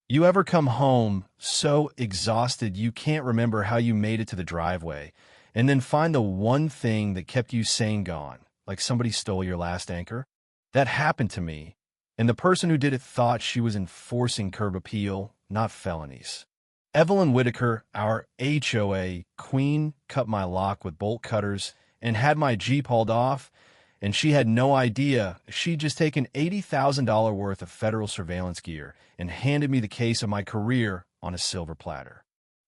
You ever come home so exhausted you can't remember how you made it to the driveway, and then find the one thing that kept you sane gone, like somebody stole your last anchor? That happened to me, and the person who did it thought she was enforcing curb appeal, not felonies. Evelyn Whitaker, our HOA queen, cut my lock with bolt cutters and had my Jeep hauled off, and she had no idea she'd just taken $80,000 worth of federal surveillance gear and handed me the case of my career on a silver platter.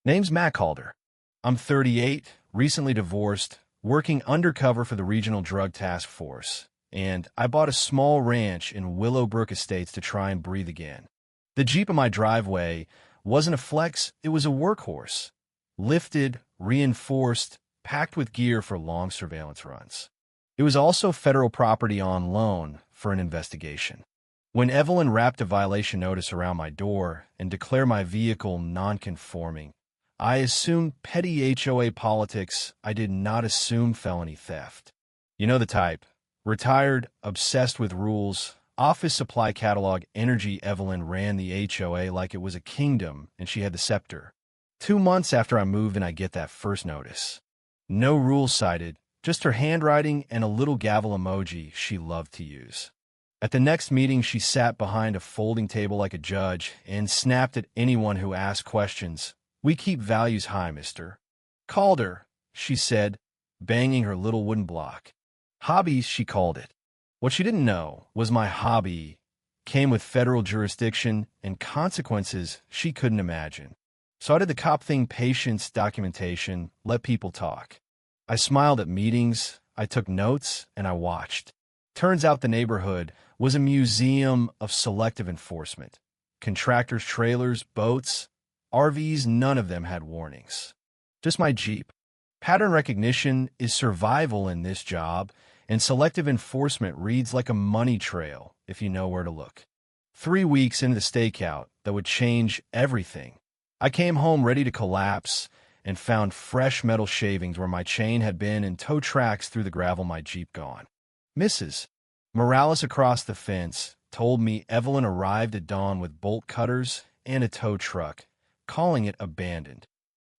Name's Matt Calder. I'm 38, recently divorced, working undercover for the Regional Drug Task Force, and I bought a small ranch in Willowbrook Estates to try and breathe again. The Jeep in my driveway wasn't a flex, it was a workhorse. Lifted, reinforced, packed with gear for long surveillance runs. It was also federal property on loan for an investigation. When Evelyn wrapped a violation notice around my door and declared my vehicle non-conforming, I assumed petty HOA politics. I did not assume felony theft. You know the type. Retired, obsessed with rules, office supply catalog energy. Evelyn ran the HOA like it was a kingdom and she had the scepter. 2 months after I moved and I get that first notice. No rules cited, just her handwriting and a little gavel emoji she loved to use. At the next meeting, she sat behind a folding table like a judge and snapped at anyone who asked questions. "We keep values high, Mr. Calder," she said, banging her little wooden block. Hobbies, she called it. What she didn't know was my hobby came with federal jurisdiction and consequences she couldn't imagine. So I did the cop thing: patience, documentation, let people talk. I smiled at meetings, I took notes, and I watched. Turns out the neighborhood was a museum of selective enforcement. Contractors' trailers, boats, RVs, none of them had warnings. Just my Jeep. Pattern recognition is survival in this job, and selective enforcement reads like a money trail if you know where to look. 3 weeks into the stakeout that would change everything, I came home ready to collapse and found fresh metal shavings where my chain had been and tow tracks through the gravel my Jeep gone. Mrs. Morales across the fence told me Evelyn arrived at dawn with bolt cutters and a tow truck, calling it abandoned.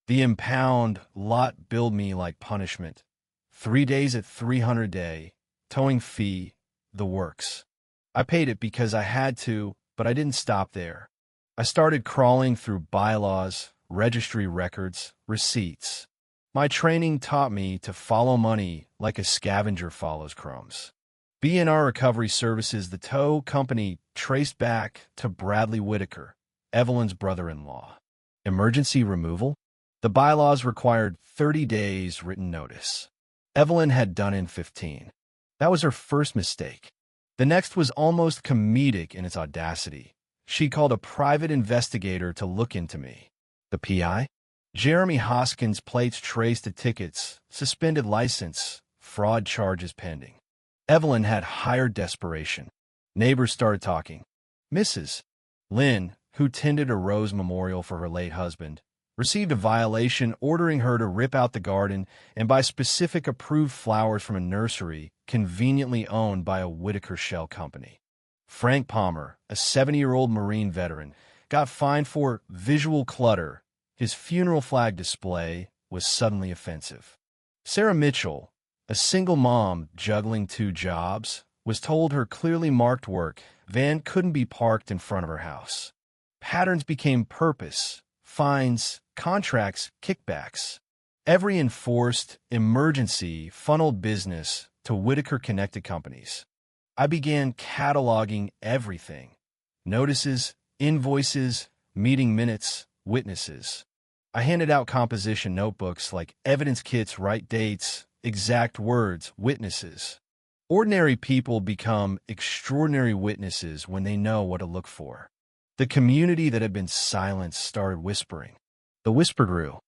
The impound lot billed me like punishment. 3 days at $300 a day, towing fee, the works. I paid it because I had to, but I didn't stop there. I started crawling through bylaws, registry records, receipts. My training taught me to follow money like a scavenger follows crumbs. B&R Recovery Services, the tow company, traced back to Bradley Whitaker, Evelyn's brother-in-law. Emergency removal? The bylaws required 30 days written notice. Evelyn had done in 15. That was her first mistake. The next was almost comedic in its audacity. She called a private investigator to look into me. The PI? Jeremy Hoskins, plates traced to tickets, suspended license, fraud charges pending. Evelyn had higher desperation. Neighbors started talking. Mrs. Lynn, who tended a rose memorial for her late husband, received a violation ordering her to rip out the garden and buy specific approved flowers from a nursery conveniently owned by a Whitaker shell company. Frank Palmer, a 70-year-old Marine veteran, got fined for visual clutter. His funeral flag display was suddenly offensive. Sarah Mitchell, a single mom juggling 2 jobs, was told her clearly marked work van couldn't be parked in front of her house. Patterns became purpose, fines, contracts, kickbacks. Every enforced emergency funneled business to Whitaker-connected companies. I began cataloging everything: notices, invoices, meeting minutes, witnesses. I handed out composition notebooks like evidence kits, write dates, exact words, witnesses. Ordinary people become extraordinary witnesses when they know what to look for. The community that had been silenced started whispering. The whisper grew.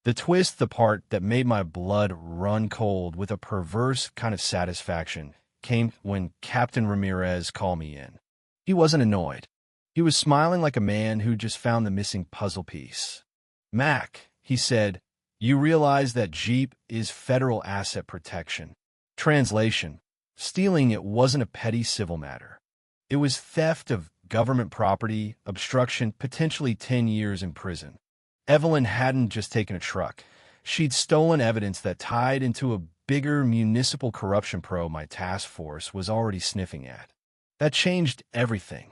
The twist, the part that made my blood run cold with a perverse kind of satisfaction, came when Captain Ramirez called me in. He wasn't annoyed. He was smiling like a man who just found the missing puzzle piece. "Mac," he said, "you realize that Jeep is federal asset protection." Translation: stealing it wasn't a petty civil matter. It was theft of government property, obstruction, potentially 10 years in prison. Evelyn hadn't just taken a truck. She'd stolen evidence that tied into a bigger municipal corruption probe my task force was already sniffing at. That changed everything.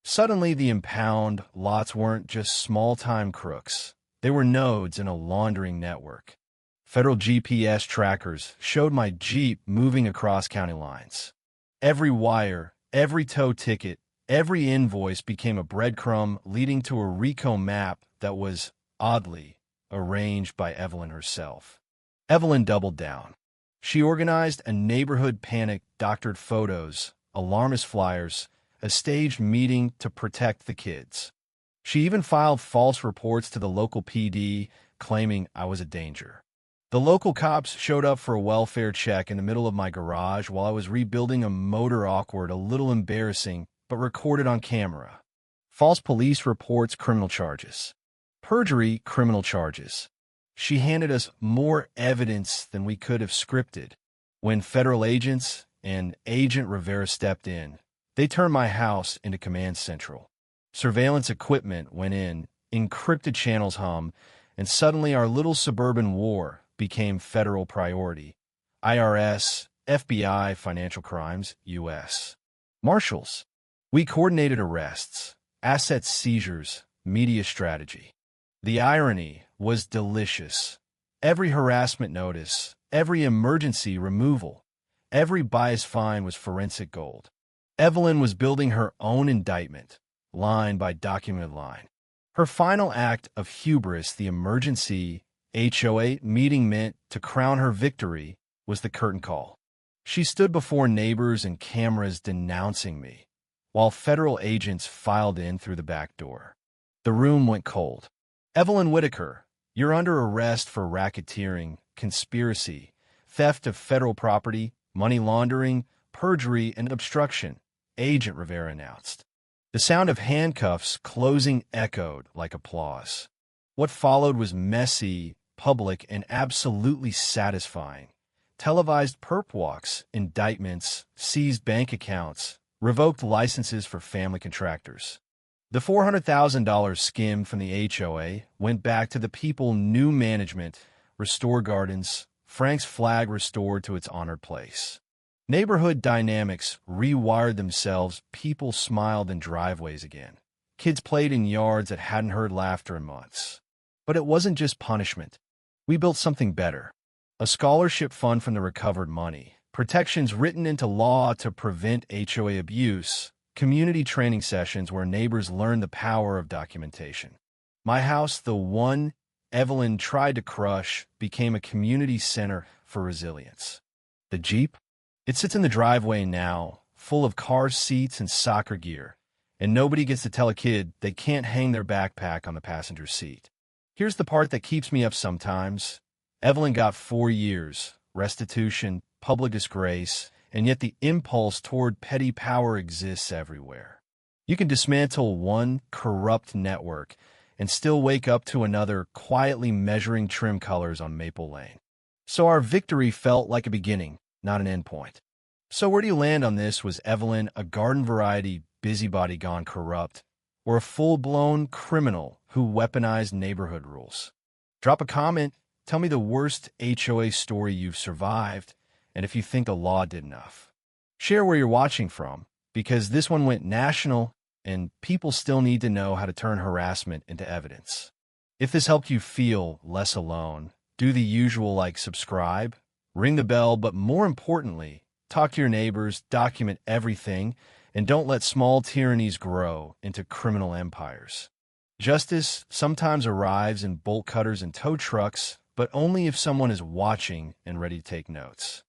Suddenly, the impound lots weren't just small-time crooks. They were nodes in a laundering network. Federal GPS trackers showed my Jeep moving across county lines. Every wire, every tow ticket, every invoice became a breadcrumb leading to a RICO map that was, oddly, arranged by Evelyn herself. Evelyn doubled down. She organized a neighborhood panic, doctored photos, alarmist flyers, a staged meeting to protect the kids. She even filed false reports to the local PD, claiming I was a danger. The local cops showed up for a welfare check in the middle of my garage while I was rebuilding a motor. Awkward, a little embarrassing, but recorded on camera. False police reports, criminal charges. Perjury, criminal charges. She handed us more evidence than we could have scripted. When federal agents and Agent Rivera stepped in, they turned my house into command central. Surveillance equipment went in, encrypted channels hum, and suddenly our little suburban war became federal priority. IRS, FBI, financial crimes, U.S. Marshals. We coordinated arrests, asset seizures, media strategy. The irony was delicious. Every harassment notice, every emergency removal, every bias fine was forensic gold. Evelyn was building her own indictment, line by documented line. Her final act of hubris, the emergency HOA meeting meant to crown her victory, was the curtain call. She stood before neighbors and cameras denouncing me, while federal agents filed in through the back door. The room went cold. Evelyn Whitaker, you're under arrest for racketeering, conspiracy, theft of federal property, money laundering, perjury, and obstruction, Agent Rivera announced. The sound of handcuffs closing echoed like applause. What followed was messy, public, and absolutely satisfying. Televised perp walks, indictments, seized bank accounts, revoked licenses for family contractors. The $400,000 skim from the HOA went back to the people. New management, restored gardens, Frank's flag restored to its honored place. Neighborhood dynamics rewired themselves. People smiled in driveways again. Kids played in yards that hadn't heard laughter in months. But it wasn't just punishment. We built something better. A scholarship fund from the recovered money, protections written into law to prevent HOA abuse, community training sessions where neighbors learned the power of documentation. My house, the one Evelyn tried to crush, became a community center for resilience. The Jeep? It sits in the driveway now, full of car seats and soccer gear, and nobody gets to tell a kid they can't hang their backpack on the passenger seat. Here's the part that keeps me up sometimes. Evelyn got 4 years, restitution, public disgrace, and yet the impulse toward petty power exists everywhere. You can dismantle one corrupt network and still wake up to another quietly measuring trim colors on Maple Lane. So our victory felt like a beginning, not an endpoint. So where do you land on this? Was Evelyn a garden-variety busybody gone corrupt, or a full-blown criminal who weaponized neighborhood rules? Drop a comment. Tell me the worst HOA story you've survived, and if you think the law did enough. Share where you're watching from, because this one went national, and people still need to know how to turn harassment into evidence. If this helped you feel less alone, do the usual like subscribe, ring the bell, but more importantly, talk to your neighbors, document everything, and don't let small tyrannies grow into criminal empires. Justice sometimes arrives in bolt cutters and tow trucks, but only if someone is watching and ready to take notes.